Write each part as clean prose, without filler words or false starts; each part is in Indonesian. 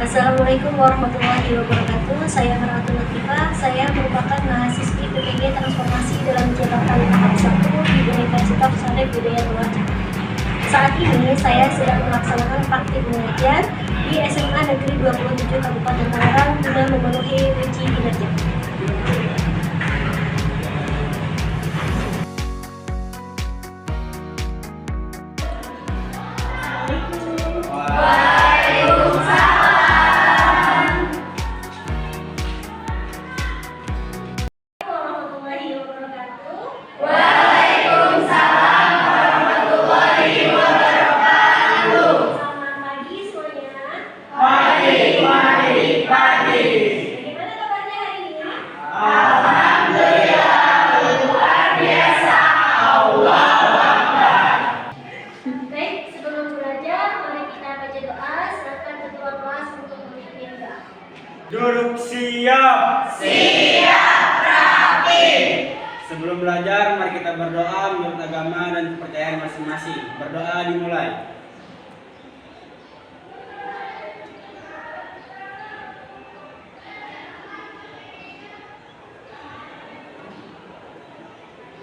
Assalamualaikum warahmatullahi wabarakatuh. Saya Marwatul Latifah. Saya merupakan mahasiswi PPG Transformasi dalam Jabatan tahap 1 di Universitas Sanai Budaya Toraja. Saat ini saya sedang melaksanakan praktik pengajian di SMA Negeri 27 Kabupaten Tangerang guna memenuhi uji kinerja. Duduk siap. Siap, rapi. Sebelum belajar, mari kita berdoa menurut agama dan kepercayaan masing-masing. Berdoa dimulai.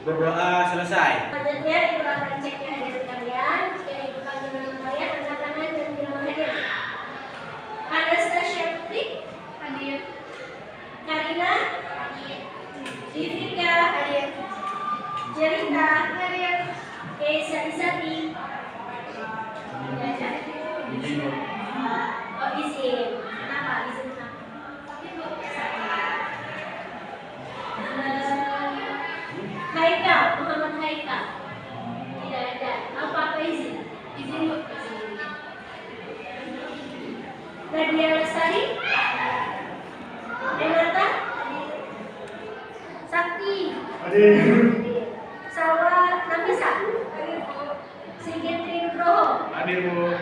Berdoa selesai. Selanjutnya ibu akan cek kehadiran kalian. Jika ibu panggil nama kalian, angkat tangan dan bilang hadir. Anastasia Putri hadir. Karina hadir. Divika hadir. Jerita hadir. Keisa Isati. Oh, izin. Kenapa? Izin kenapa? Haikal, Muhammad Haikal. Tidak ada. Apa izin? Izin Bu. Nadia Lestari. Renata. Sakti. Hadir. Salwa Nafisa. Hadir Bu. Sigitri Nugroho. Hadir Bu.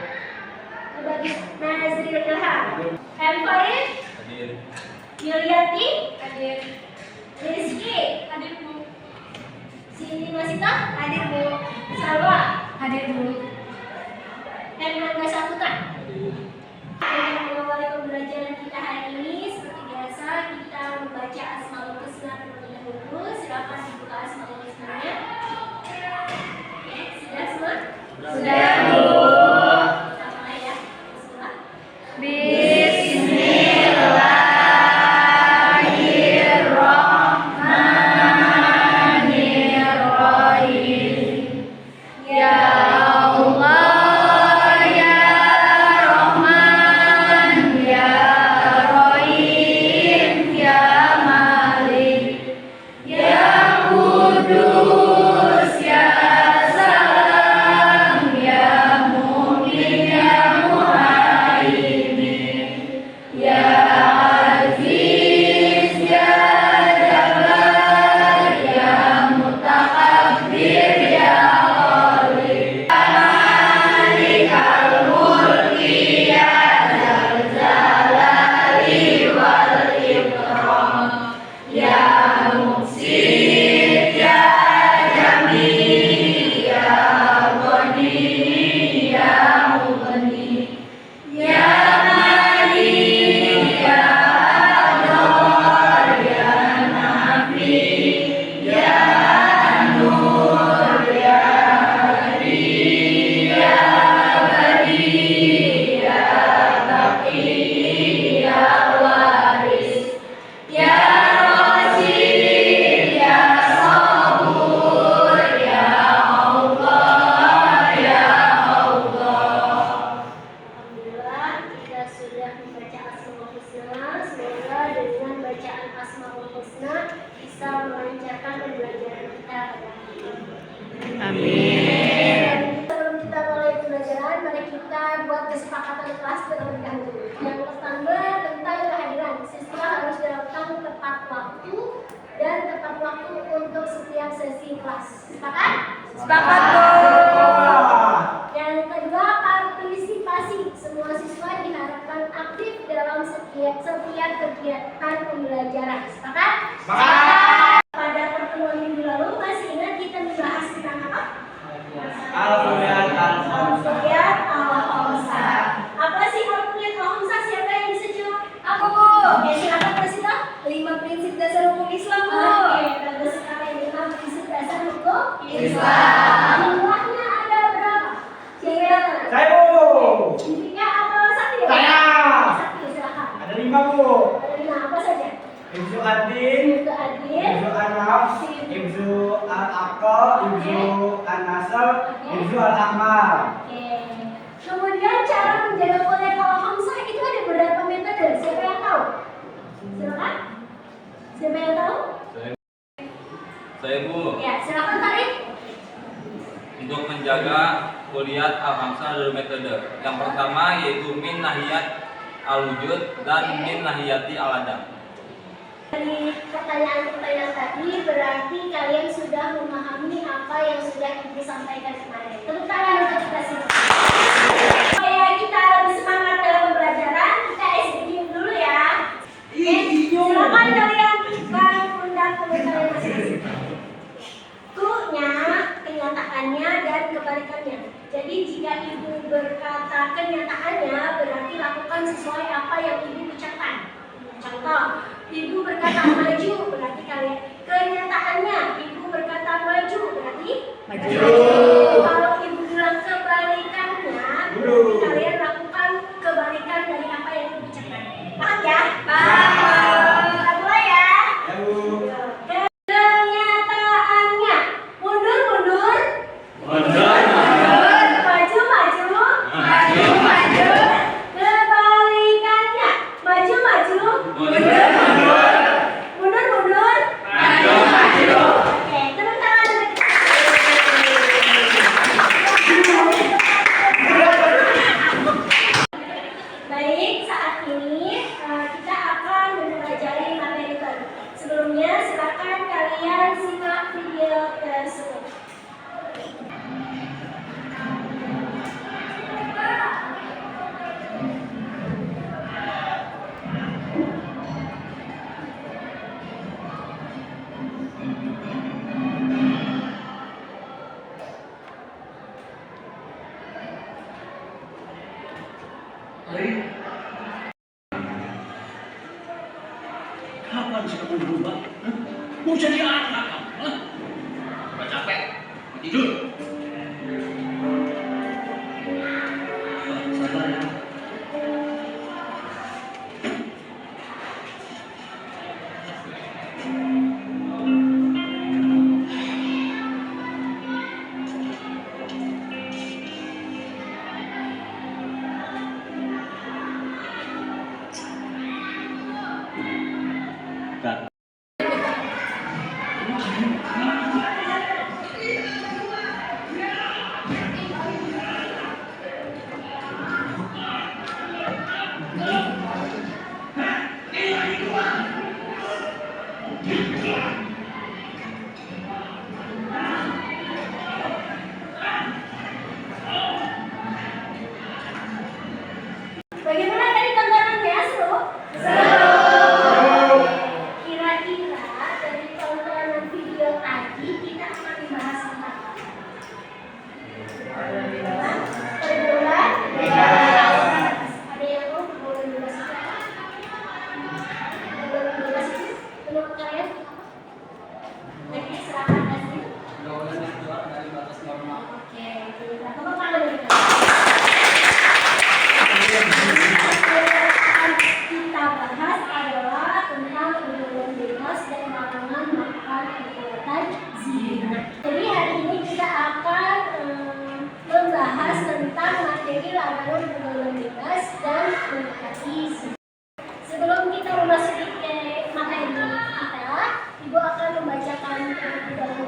Nazril Ilham. M. Farid. Hadir. Yuliati. Hadir. Rizky. Hadir Bu. Sini Masita. Hadir Bu. Salwa. Hadir Bu. Hermanda Saputra. Dengan mengawali pembelajaran kita hari ini, seperti biasa kita membaca Asmaul Husna terlebih dahulu. Silakan dibuka Asmaul Husnanya. Sudah semua? Sudah Bu. Sama ya. Bismillah. Amin. Sebelum kita mulai pembelajaran, mari kita buat kesepakatan kelas terlebih dahulu. Yang pertama tentang kehadiran. Siswa harus datang tepat waktu dan tepat waktu untuk setiap sesi kelas. Sepakat? Sepakat, Bu. Yang kedua, partisipasi. Semua siswa diharapkan aktif dalam setiap kegiatan pembelajaran. Sepakat? Sepakat. Pada pertemuan minggu lalu, masih ingat kita membahas tentang apa? Alfabet Al-Hamzah. Alfabet Al-Hamzah. Apa sih alfabet Al-Hamzah? Siapa yang bisa Hafs, Ibzu Al-Aqal, Ibzu An-Nasr, Ibzu Al-Akmal. Oke. Kemudian cara menjaga kuliah al-khamsah itu ada beberapa metode. Siapa yang tahu? Silakan. Siapa yang tahu? Saya Bu. Ya, silakan Tarik. Untuk menjaga kuliah al-khamsah ada 2 metode. Yang pertama yaitu min nahiyat al-wujud dan min nahiyati al-adam. Dari pertanyaan-pertanyaan tadi berarti kalian sudah memahami apa yang sudah Ibu sampaikan kemarin. Tepuk tangan untuk kita semua. Supaya kita lebih semangat dalam pembelajaran, kita SBM dulu ya. Silakan kalian undang teman kalian masing-masing. Ku-nya, kenyataannya dan kebalikannya. Jadi jika Ibu berkata kenyataannya berarti lakukan sesuai apa yang Ibu ucapkan. Contoh, Ibu berkata maju berarti kalian kenyataannya Ibu berkata maju berarti maju. Kalau Ibu bilang kebalikannya berarti kalian lakukan kebalikan dari apa yang Ibu ucapkan. Paham ya? Paham. Kita mulai ya. Ya Bu. Kenyataannya mundur mundur. Mundur. Maju maju. Maju maju. Kebalikannya maju maju. Mundur. Mundur mundur. Maju maju. Oke, tepuk tangan untuk kita. Baik, saat ini kita akan mempelajari materi baru. Sebelumnya, silakan kalian simak video tersebut. Kapan sih kamu berubah? Mau jadi anak kamu? Udah capek, mau tidur. Sabar ya. Kak. Bagaimana tadi tontonannya, seru? Seru. Kira-kira dari tontonan video tadi kita akan membahas tentang apa? Pergaulan bebas. Ada yang tahu pergaulan bebas itu apa? Pergaulan bebas itu menurut kalian apa? Jadi silakan kasih. Pergaulan yang keluar dari batas normal. Oke, kita tepuk tangan dulu. Kita bahas adalah tentang pergaulan bebas dan larangan melakukan perbuatan zina. Jadi hari ini kita akan membahas tentang materi larangan pergaulan bebas dan mendekati zina. Sebelum kita memasuki ke materi kita, Ibu akan membacakan terlebih dahulu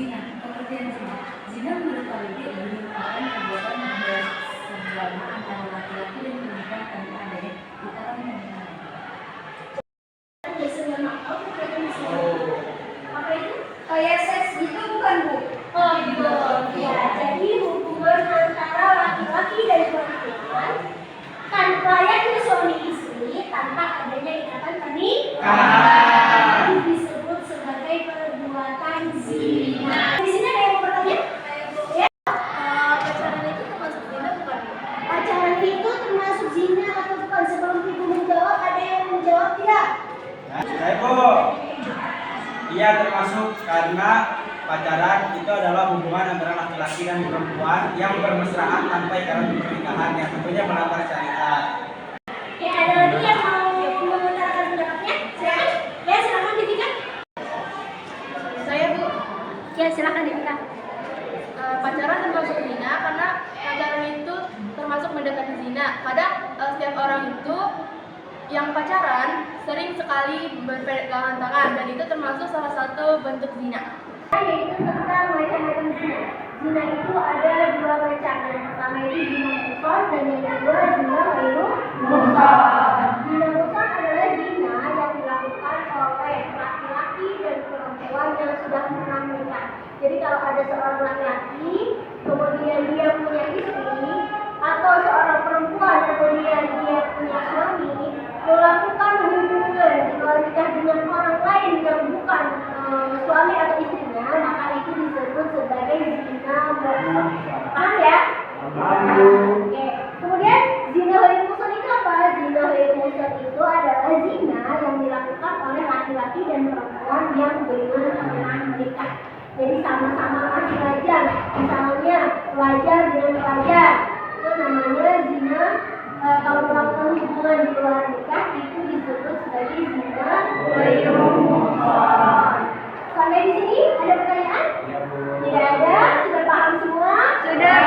zina, pengertian zina. Zina menurut Talibin merupakan perbuatan bersenggangan antara laki-laki dan perempuan tanpa adanya ikatan hubungan. Biasanya nakal berarti misalnya apa itu? Kayak seks gitu bukan Bu? Oh betul. Ya, jadi hubungan antara laki-laki dan perempuan tanpa yakni suami istri tanpa adanya ikatan pernikahan disebut sebagai perbuatan zina. Di sini ada yang mau bertanya? Ya. Pacaran itu termasuk zina bukan? Pacaran itu termasuk zina atau bukan? Sebelum ibu menjawab, ada yang menjawab tidak? Saya Bu. Iya termasuk karena pacaran itu adalah hubungan antara laki-laki dan perempuan yang bermesraan tanpa ikatan pernikahan yang tentunya melanggar syariat. Ya, ada lagi yang mau mengutarakan pendapatnya? Silakan. Ya, silakan Devika. Saya Bu, Ya, silakan Devika. pacaran termasuk zina karena pacaran itu termasuk mendekati zina. Kadang setiap orang itu yang pacaran sering sekali berpegangan tangan dan itu termasuk salah satu bentuk zina. Yaitu tentang macam-macam zina. Zina itu ada dua macam. Yang pertama itu zina muhsan dan yang kedua zina ghairu muhsan. Zina muhsan adalah zina yang dilakukan oleh laki-laki dan perempuan yang sudah pernah menikah. Jadi kalau ada seorang laki-laki kemudian dia punya istri atau seorang perempuan kemudian dia punya suami melakukan hubungan di luar nikah dengan orang lain yang bukan suami atau istrinya, maka itu disebut sebagai zina muhsan. Paham ya? Oke. Kemudian zina ghairu muhsan itu apa? Zina ghairu muhsan itu adalah zina yang dilakukan oleh laki-laki dan perempuan yang belum pernah menikah. Jadi sama-sama masih pelajar, misalnya pelajar dengan pelajar, itu namanya zina. Kalau melakukan hubungan di luar nikah itu disebut sebagai zina ghairu muhsan. Sampai di sini ada pertanyaan? Tidak ada? Sudah paham semua? Sudah.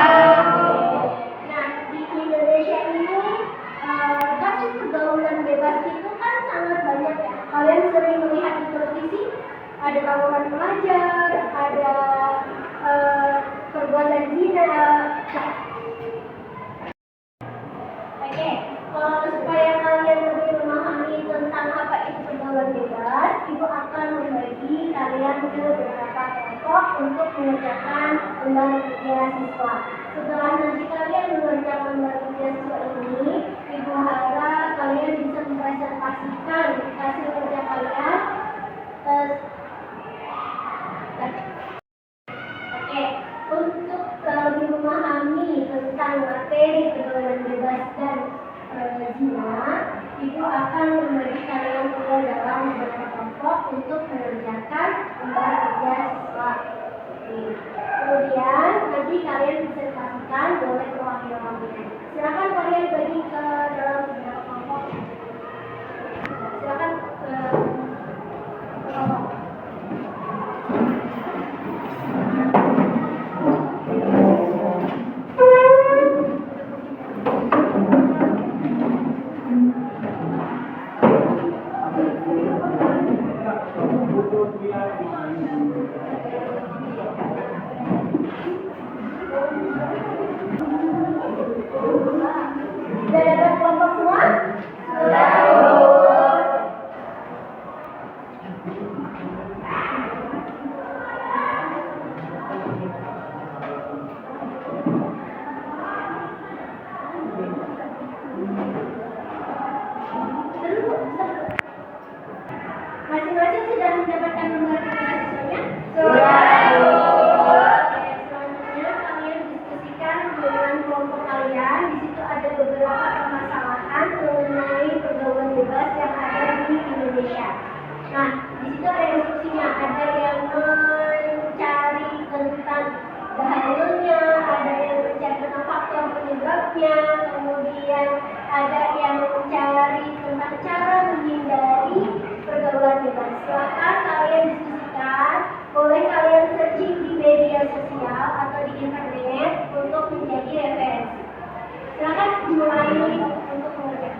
Nah, di Indonesia ini kasus pergaulan bebas itu kan sangat banyak ya. Kalian sering melihat di televisi ada tawuran pelajar, ada perbuatan zina. Oke, supaya kalian lebih memahami tentang apa itu pergaulan bebas, ibu akan membagi kalian ke beberapa kelompok untuk mengerjakan lembar kerja siswa. Setelah nanti kalian mengerjakan lembar kerja siswa ini, ibu harap kalian bisa mempresentasikan hasil kerja kalian. Oke, untuk lebih memahami tentang materi pergaulan bebas dan zina, ibu akan membagi kalian ke dalam beberapa kelompok untuk mengerjakan lembar kerja siswa. Kemudian nanti kalian bisa dipastikan oleh perwakilan. Silakan kalian bagi ke dalam beberapa kelompok. Silakan ke kelompok. Sudah dapat kelompok semua? Masing-masing sudah mendapatkan lembar kerja siswanya? Selanjutnya kalian diskusikan dengan kelompok kalian. Di situ ada beberapa permasalahan mengenai pergaulan bebas yang ada di Indonesia. Nah, di situ ada instruksinya. Ada yang mencari tentang bahayanya, ada yang mencari tentang faktor penyebabnya, kemudian ada yang mencari tentang cara menghindari pergaulan bebas. Silakan kalian diskusikan, boleh kalian searching di media sosial atau di internet untuk menjadi referensi. Silakan dimulai untuk mengerjakan.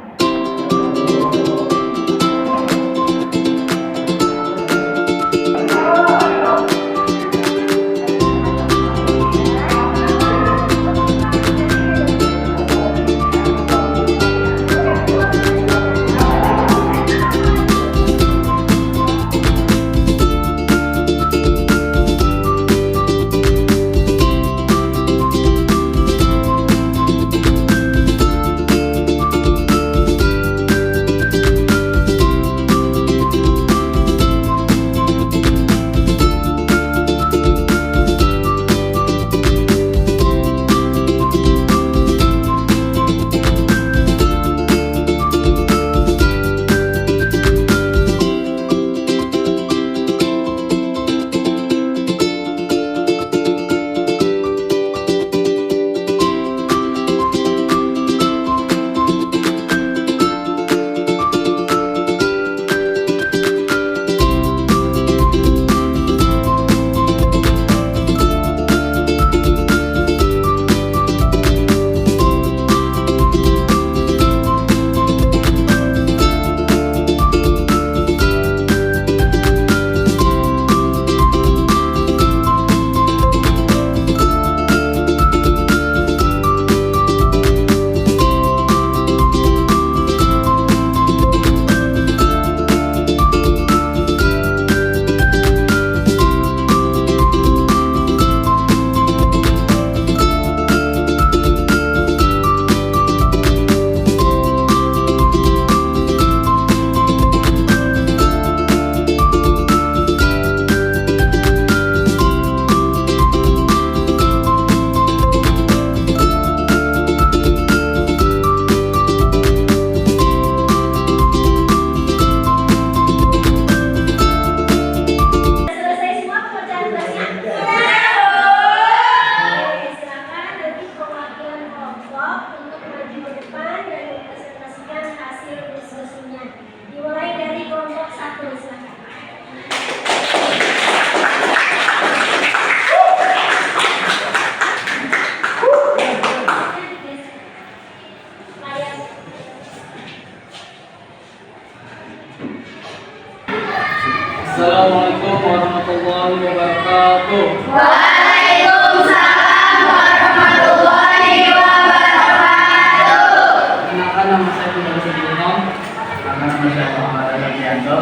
Waalaikumsalam warahmatullahi wabarakatuh. Perkenalkan, nama saya Budi Sudirman. Nama saya Muhammad Arianto.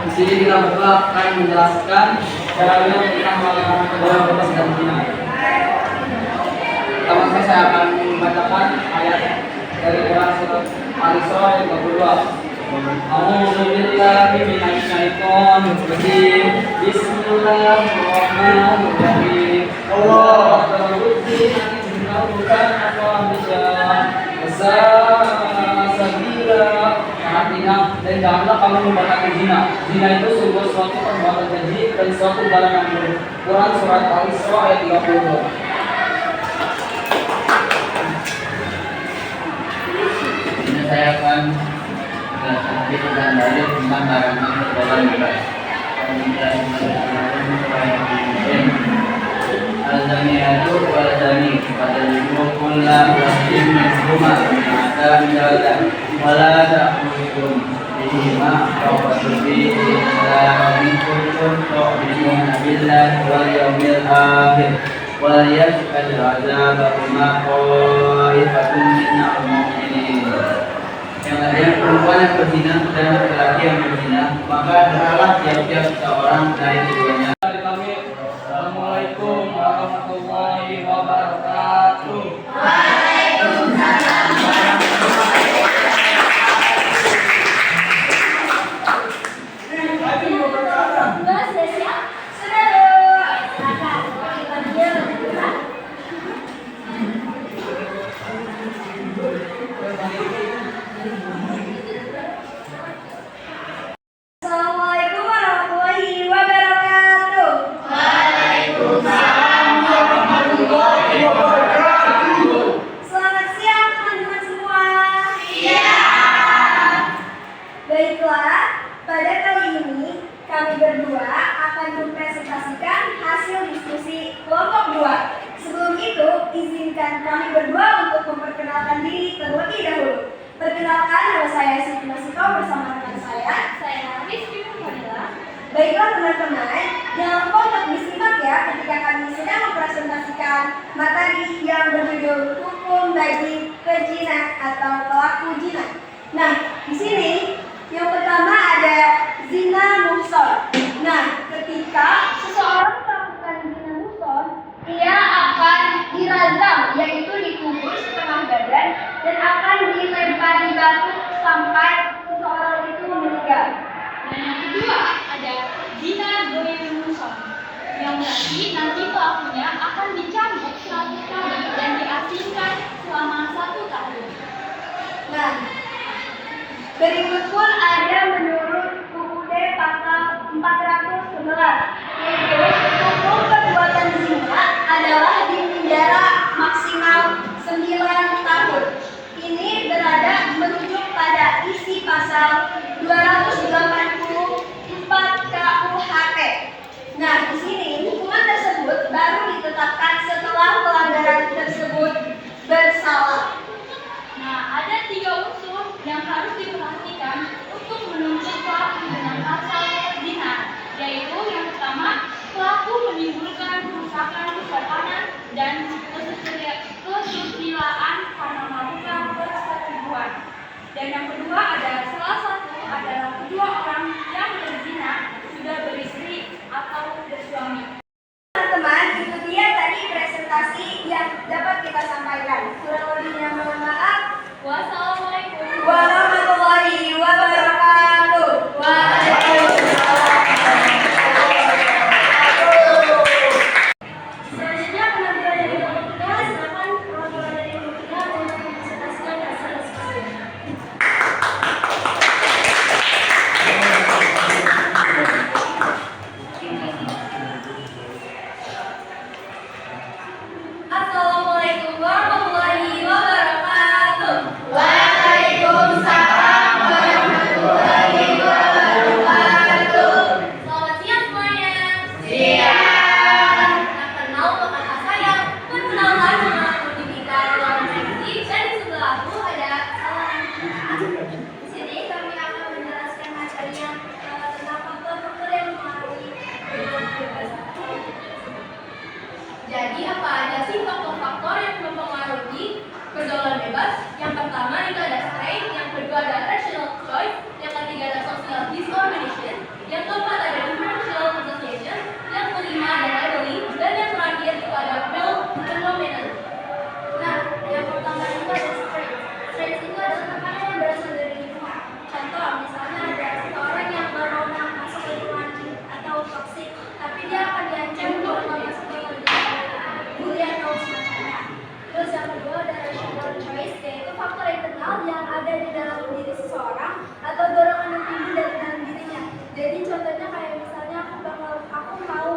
Di sini kita berdua akan menjelaskan dalil tentang larangan kedua bebas dan zina. Pertama saya akan membacakan ayat dari Quran surat Al-Isra ayat 22. A'udzu billahi minasy syaithanir rajim. Bismillahirrahmanirrahim. Allah artinya, dan janganlah kamu membatalkan zina. Zina itu sungguh suatu perbuatan keji dan suatu barang yang buruk. Quran surat Al-Isra ayat 32. Ini saya akan sedikit dan dalil tentang larangan perbuatan bebas. Al-Zaniyatu wal-Zani fadlimu kulla wahdim minhuma bi'adab jaldah wala ta'khudhukum bihima fawqatu bi'illah in kuntum tu'minuna billahi wal yawmil akhir wal yashhad 'adzabahuma qa'ifatun minal mu'minin. Yang ada perempuan yang berzina dan laki-laki yang berzina, maka hendaklah tiap-tiap seorang dari keduanya. Assalamualaikum warahmatullahi wabarakatuh. Sudah siap? Sudah dong. Silakan. Bagian bergerak. Assalamualaikum warahmatullahi wabarakatuh. Selamat siang teman-teman semua. Baiklah, pada kali ini kami berdua akan mempresentasikan hasil diskusi kelompok 2. Sebelum itu, izinkan kami berdua untuk memperkenalkan diri terlebih dahulu. Perkenalkan, nama saya Siti Masiko bersama rekan saya Rizky Fadila. Baiklah teman-teman, jangan lupa untuk disimak ya ketika kami sedang mempresentasikan materi yang berjudul hukum bagi pezina atau pelaku zina. Nah, di sini yang pertama ada zina muhson. Nah, ketika seseorang melakukan zina muhson, ia akan dirajam, yaitu dikubur setengah badan dan akan dilempari batu sampai seseorang itu meninggal. Dan yang kedua ada zina goyim muson, yang berarti nanti pelakunya akan dicambuk 100 kali dan diasingkan selama 1 tahun. Nah, berikut pun ada menurut UUD pasal 411, yaitu hukum perbuatan zina adalah dipenjara maksimal 9 tahun. Ini berada merujuk pada isi pasal 284 KUHP. Nah, di sini hukuman tersebut baru ditetapkan setelah pelanggaran tersebut bersalah. Nah, ada 3 unsur yang harus diperhatikan untuk menuntut pelaku dengan pasal zina, yaitu yang pertama, pelaku Jadi apa aja sih faktor-faktor yang mempengaruhi pergaulan bebas? Yang pertama itu ada strength, yang kedua ada rational choice, yang ketiga ada social disorganization, yang keempat ada differential association, yang kelima ada labeling, dan yang terakhir itu ada phenomenon. Nah, yang pertama itu ada strength. Strength itu adalah tekanan yang berasal dari lingkungan. Contoh, misalnya ada seseorang yang baru masuk ke lingkungan atau toksik, tapi dia akan diancam kalau masuk ke bully atau semacamnya. Terus yang kedua ada rational choice, yaitu faktor internal yang ada di dalam diri seseorang atau dorongan yang timbul dari dalam dirinya. Jadi contohnya kayak misalnya aku mau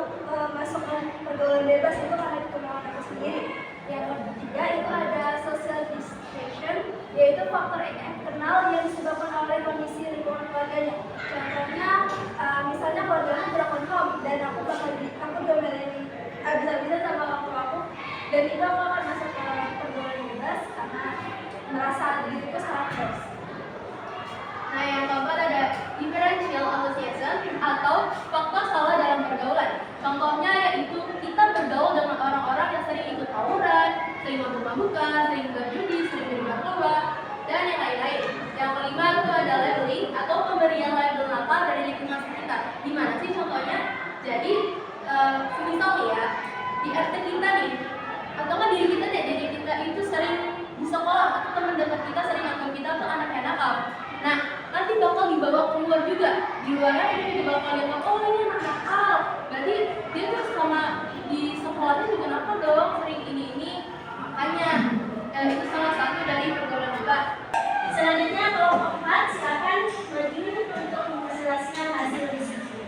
masuk ke pergaulan bebas itu karena itu kemauan aku sendiri. Yang ketiga itu ada social distinction, yaitu faktor eksternal yang disebabkan oleh kondisi lingkungan keluarganya. Contohnya misalnya keluarga aku broken home dan aku diomelin habis-habisan sama waktu aku, dan itu aku akan masuk ke pergaulan bebas karena merasa diriku sangat bebas. Nah, yang keempat ada differential association atau faktor salah dalam pergaulan. Contohnya yaitu kita bergaul dengan orang-orang yang sering ikut tawuran, sering mabuk-mabukan, sering berjudi, sering bernarkoba, dan yang lain-lain. Yang kelima itu ada labeling atau pemberian label nakal dari lingkungan sekitar. Gimana sih contohnya? Jadi, semisal ya, di RT kita nih, atau kan diri kita deh, diri kita itu sering di sekolah atau teman dekat kita sering anggap kita tuh anak yang nakal. Nah, nanti bakal dibawa keluar juga. Di luarnya itu juga bakal dianggap, oh ini anak nakal. Berarti dia tuh sama di sekolahnya juga nakal dong, sering ini. Makanya itu salah satu dari pergaulan bebas. Selanjutnya kelompok 4, silakan maju untuk menjelaskan hasil diskusi.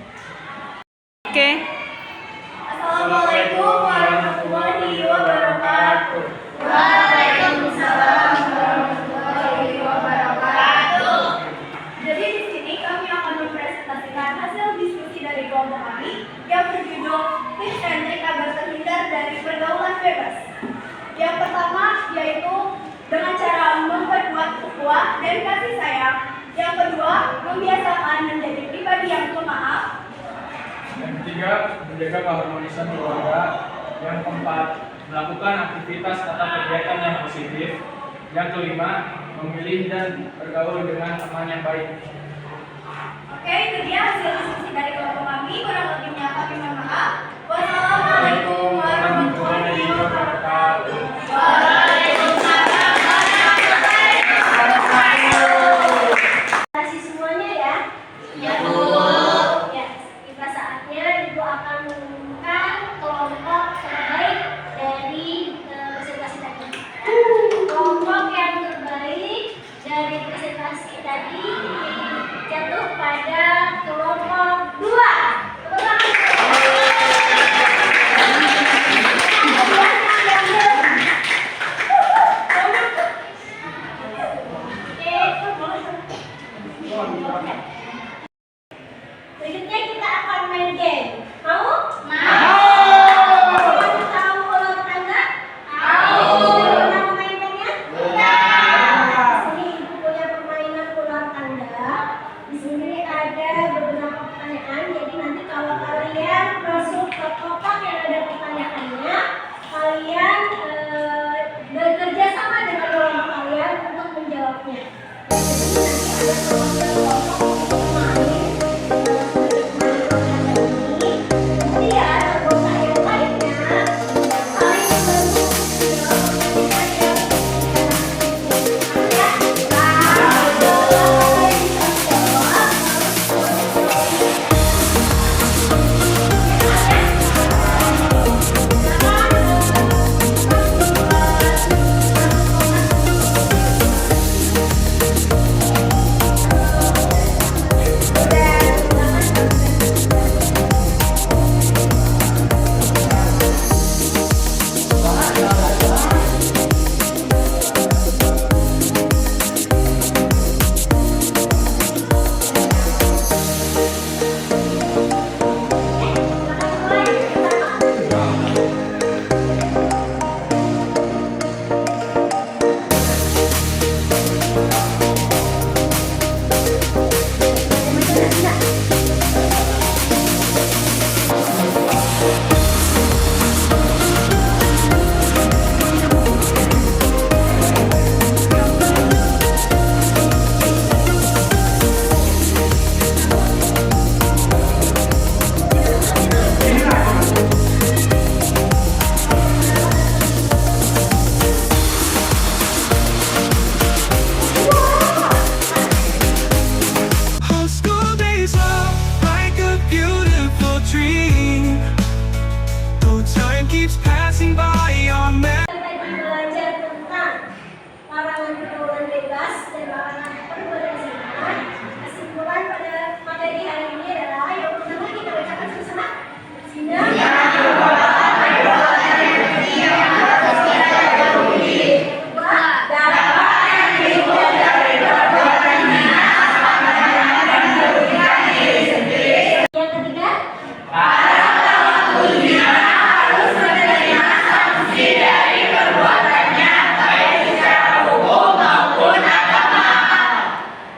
Oke. Assalamualaikum warahmatullahi wabarakatuh. Waalaikumsalam warahmatullahi wabarakatuh. Jadi di sini kami akan mempresentasikan hasil diskusi dari kelompok kami yang berjudul Tips and Trik agar terhindar dari pergaulan bebas. Yang pertama yaitu dengan cara memperkuat ukhuwah dan kasih sayang. Yang kedua, membiasakan menjadi pribadi yang pemaaf. Yang ketiga, menjaga keharmonisan keluarga. Yang keempat, melakukan aktivitas atau kegiatan yang positif. Yang kelima, memilih dan bergaul dengan teman yang baik. Oke, itu dia hasil diskusi dari kelompok kami. Kurang lebihnya kami mohon maaf. Wassalamualaikum warahmatullahi wabarakatuh. Waalaikumsalam warahmatullahi wabarakatuh. Terima kasih semuanya ya. Ya, Bu. Ya, tiba saatnya Ibu akan mengumumkan kelompok terbaik dari presentasi tadi. Kelompok yang terbaik dari presentasi tadi jatuh pada kelompok 2. bebas dan larangan perbuatan zina. Kesimpulan pada materi hari ini adalah yang pertama kita bacakan sama-sama. Zina.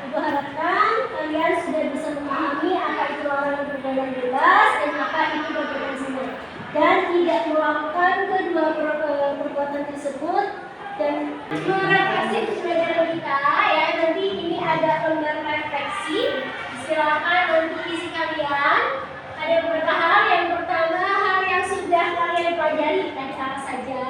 Ibu harapkan kalian sudah bisa memahami apa itu larangan perbuatan bebas dan apa itu perbuatan zina, dan tidak melakukan kedua perbuatan tersebut dan merefleksi pelajaran kita ya. Nanti ini ada lembar refleksi, silakan nanti isi kalian. Ada beberapa hal. Yang pertama, hal yang sudah kalian pelajari tadi apa saja.